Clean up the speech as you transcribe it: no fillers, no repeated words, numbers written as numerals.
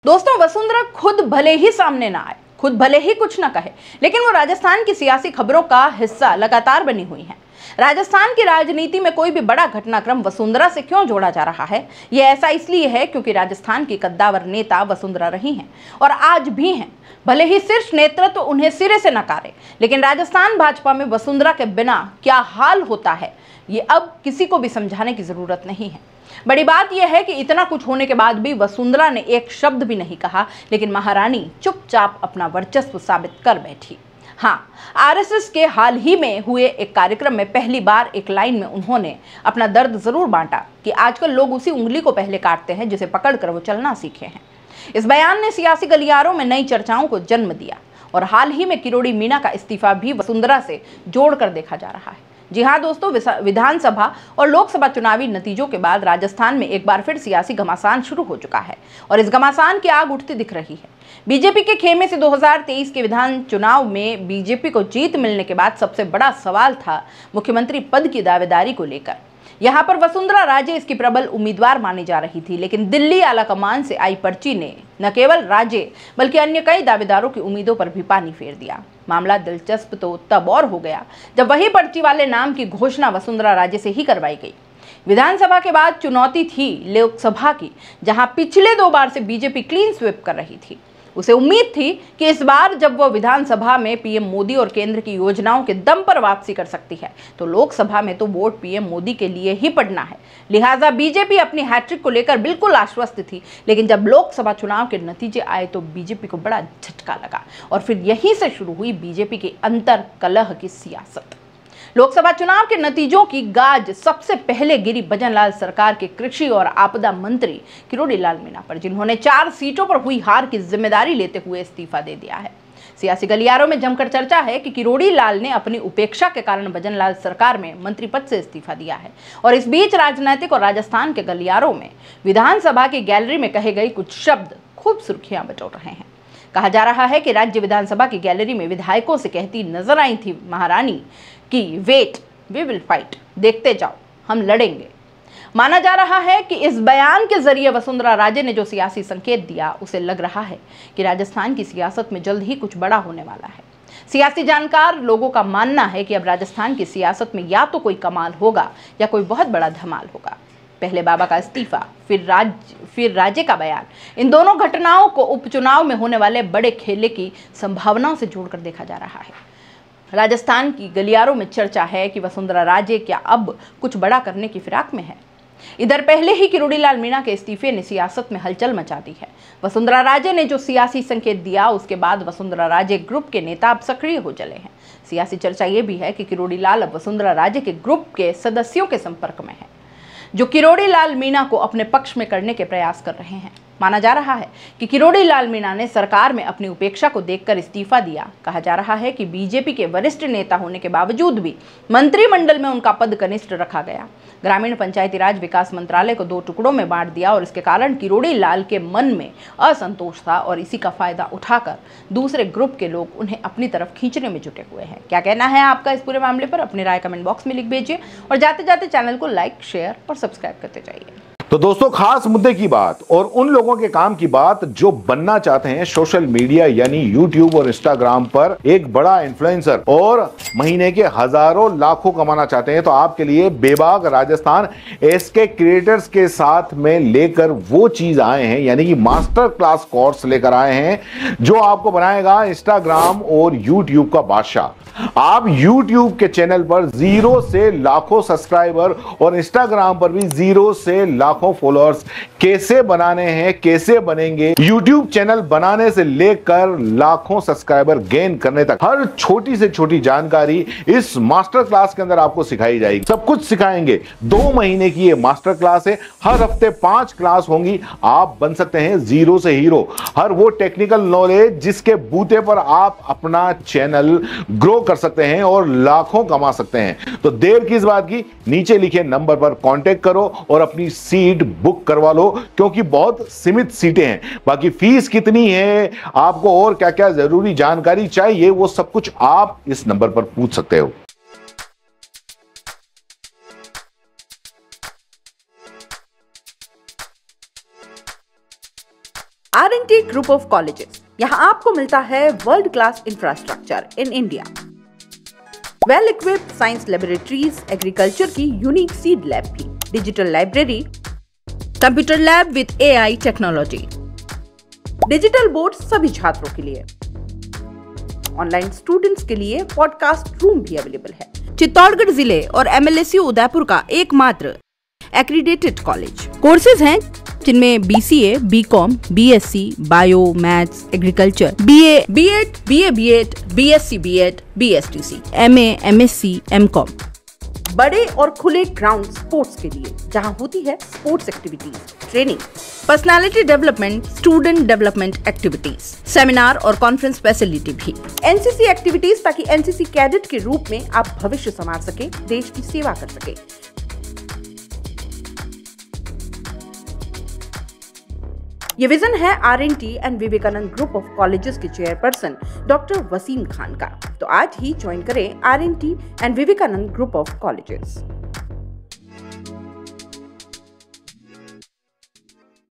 दोस्तों, वसुंधरा खुद भले ही सामने ना आए, खुद भले ही कुछ ना कहे, लेकिन वो राजस्थान की सियासी खबरों का हिस्सा लगातार बनी हुई है। राजस्थान की राजनीति में कोई भी बड़ा घटनाक्रम वसुंधरा से क्यों जोड़ा जा रहा है? ये ऐसा इसलिए है क्योंकि राजस्थान की कद्दावर नेता वसुंधरा रही हैं और आज भी हैं। भले ही शीर्ष नेतृत्व उन्हें सिरे से नकारे, लेकिन राजस्थान भाजपा में वसुंधरा के बिना क्या हाल होता है, ये अब किसी को भी समझाने की जरूरत नहीं है। बड़ी बात यह है कि इतना कुछ होने के बाद भी वसुंधरा ने एक शब्द भी नहीं कहा, लेकिन महारानी चुपचाप अपना वर्चस्व साबित कर बैठी। हाँ, आरएसएस के हाल ही में हुए एक कार्यक्रम में पहली बार एक लाइन में उन्होंने अपना दर्द जरूर बांटा कि आजकल लोग उसी उंगली को पहले काटते हैं जिसे पकड़कर वो चलना सीखे हैं। इस बयान ने सियासी गलियारों में नई चर्चाओं को जन्म दिया और हाल ही में किरोड़ी मीणा का इस्तीफा भी वसुंधरा से जोड़कर देखा जा रहा है। जी हाँ दोस्तों, विधानसभा और लोकसभा चुनावी नतीजों के बाद राजस्थान में एक बार फिर सियासी घमासान शुरू हो चुका है और इस घमासान की आग उठती दिख रही है। बीजेपी के खेमे से 2023 के विधान चुनाव में बीजेपी को जीत मिलने के बाद सबसे बड़ा सवाल था मुख्यमंत्री पद की दावेदारी को लेकर। यहाँ पर वसुंधरा राजे इसकी प्रबल उम्मीदवार मानी जा रही थी, लेकिन दिल्ली आलाकमान से आई पर्ची ने न केवल राजे बल्कि अन्य कई दावेदारों की उम्मीदों पर भी पानी फेर दिया। मामला दिलचस्प तो तब और हो गया जब वही पर्ची वाले नाम की घोषणा वसुंधरा राजे से ही करवाई गई। विधानसभा के बाद चुनौती थी लोकसभा की, जहां पिछले 2 बार से बीजेपी क्लीन स्वीप कर रही थी। उसे उम्मीद थी कि इस बार जब वह विधानसभा में पीएम मोदी और केंद्र की योजनाओं के दम पर वापसी कर सकती है, तो लोकसभा में तो वोट पीएम मोदी के लिए ही पड़ना है। लिहाजा बीजेपी अपनी हैट्रिक को लेकर बिल्कुल आश्वस्त थी, लेकिन जब लोकसभा चुनाव के नतीजे आए तो बीजेपी को बड़ा झटका लगा और फिर यहीं से शुरू हुई बीजेपी की अंतर कलह की सियासत। लोकसभा चुनाव के नतीजों की गाज सबसे पहले गिरी भजनलाल सरकार के कृषि और आपदा मंत्री किरोड़ी लाल मीणा पर, जिन्होंने 4 सीटों पर हुई हार की जिम्मेदारी लेते हुए इस्तीफा दे दिया है। सियासी गलियारों में जमकर चर्चा है कि किरोड़ी लाल ने अपनी उपेक्षा के कारण भजनलाल सरकार में मंत्री पद से इस्तीफा दिया है और इस बीच राजनीतिक और राजस्थान के गलियारों में विधानसभा की गैलरी में कहे गए कुछ शब्द खूब सुर्खियां बटोर रहे हैं। कहा जा रहा है कि राज्य विधानसभा की गैलरी में विधायकों से कहती नजर आई थी महारानी कि वेट वी विल फाइट, देखते जाओ हम लड़ेंगे। माना जा रहा है कि इस बयान के जरिए वसुंधरा राजे ने जो सियासी संकेत दिया, उसे लग रहा है कि राजस्थान की सियासत में जल्द ही कुछ बड़ा होने वाला है। सियासी जानकार लोगों का मानना है कि अब राजस्थान की सियासत में या तो कोई कमाल होगा या कोई बहुत बड़ा धमाल होगा। पहले बाबा का इस्तीफा, फिर राजे का बयान, इन दोनों घटनाओं को उपचुनाव में होने वाले बड़े खेले की संभावनाओं से जोड़कर देखा जा रहा है। राजस्थान की गलियारों में चर्चा है कि वसुंधरा राजे क्या अब कुछ बड़ा करने की फिराक में है। इधर पहले ही किरोड़ी लाल मीणा के इस्तीफे ने सियासत में हलचल मचा दी है। वसुंधरा राजे ने जो सियासी संकेत दिया, उसके बाद वसुंधरा राजे ग्रुप के नेता अब सक्रिय हो चले हैं। सियासी चर्चा यह भी है कि किरोड़ी लाल अब वसुंधरा राजे के ग्रुप के सदस्यों के संपर्क में है, जो किरोड़ी लाल मीणा को अपने पक्ष में करने के प्रयास कर रहे हैं। माना जा रहा है कि किरोड़ी लाल मीणा ने सरकार में अपनी उपेक्षा को देखकर इस्तीफा दिया। कहा जा रहा है कि बीजेपी के वरिष्ठ नेता होने के बावजूद भी मंत्रिमंडल में उनका पद कनिष्ठ रखा गया। ग्रामीण पंचायती राज विकास मंत्रालय को 2 टुकड़ों में बांट दिया और इसके कारण किरोड़ी लाल के मन में असंतोष था और इसी का फायदा उठाकर दूसरे ग्रुप के लोग उन्हें अपनी तरफ खींचने में जुटे हुए हैं। क्या कहना है आपका इस पूरे मामले पर? अपनी राय कमेंट बॉक्स में लिख भेजिए और जाते जाते चैनल को लाइक, शेयर और सब्सक्राइब करते जाइए। तो दोस्तों, खास मुद्दे की बात और उन लोगों के काम की बात जो बनना चाहते हैं सोशल मीडिया यानी यूट्यूब और इंस्टाग्राम पर एक बड़ा इन्फ्लुएंसर और महीने के हजारों लाखों कमाना चाहते हैं, तो आपके लिए बेबाक राजस्थान एसके क्रिएटर्स के साथ में लेकर वो चीज आए हैं, यानी कि मास्टर क्लास कोर्स लेकर आए हैं जो आपको बनाएगा इंस्टाग्राम और यूट्यूब का बादशाह। आप YouTube के चैनल पर 0 से लाखों सब्सक्राइबर और इंस्टाग्राम पर भी 0 से लाखों फॉलोअर्स कैसे बनाने हैं, कैसे बनेंगे, YouTube चैनल बनाने से लेकर लाखों सब्सक्राइबर गेन करने तक हर छोटी से छोटी जानकारी इस मास्टर क्लास के अंदर आपको सिखाई जाएगी। सब कुछ सिखाएंगे। 2 महीने की ये मास्टर क्लास है। हर हफ्ते 5 क्लास होंगी। आप बन सकते हैं 0 से हीरो। हर वो टेक्निकल नॉलेज जिसके बूते पर आप अपना चैनल ग्रो कर सकते हैं और लाखों कमा सकते हैं। तो देर किस बात की, नीचे लिखे नंबर पर कांटेक्ट करो और अपनी सीट बुक करवा लो, क्योंकि बहुत सीमित सीटें हैं। बाकी फीस कितनी है, आपको और क्या क्या जरूरी जानकारी चाहिए, वो सब कुछ आप इस नंबर पर पूछ सकते हो। RNT NCC group of colleges, यहाँ आपको मिलता है world class infrastructure in India, well equipped science laboratories, agriculture की यूनिक सीड लैब भी, digital library, computer lab with AI technology, digital board सभी छात्रों के लिए, ऑनलाइन स्टूडेंट्स के लिए पॉडकास्ट रूम भी अवेलेबल है। चित्तौड़गढ़ जिले और MLSU उदयपुर का एकमात्र एक्रीडेटेड कॉलेज। कोर्सेज हैं जिनमें BCA, BCom, BSc, bio, maths, agriculture, BA, B.Ed, BA, B.Ed, BSc, B.Ed, BSTC, MA, MSc, MCom। बड़े और खुले ग्राउंड स्पोर्ट्स के लिए, जहां होती है sports activities, training, personality development, student development activities, seminar और कॉन्फ्रेंस फैसिलिटी भी, NCC एक्टिविटीज, ताकि NCC कैडेट के रूप में आप भविष्य संवार सके, देश की सेवा कर सके। ये विजन है RNT and Vivekanand group of colleges के चेयरपर्सन डॉक्टर वसीम खान का। तो आज ही ज्वाइन करें RNT and Vivekanand group of colleges.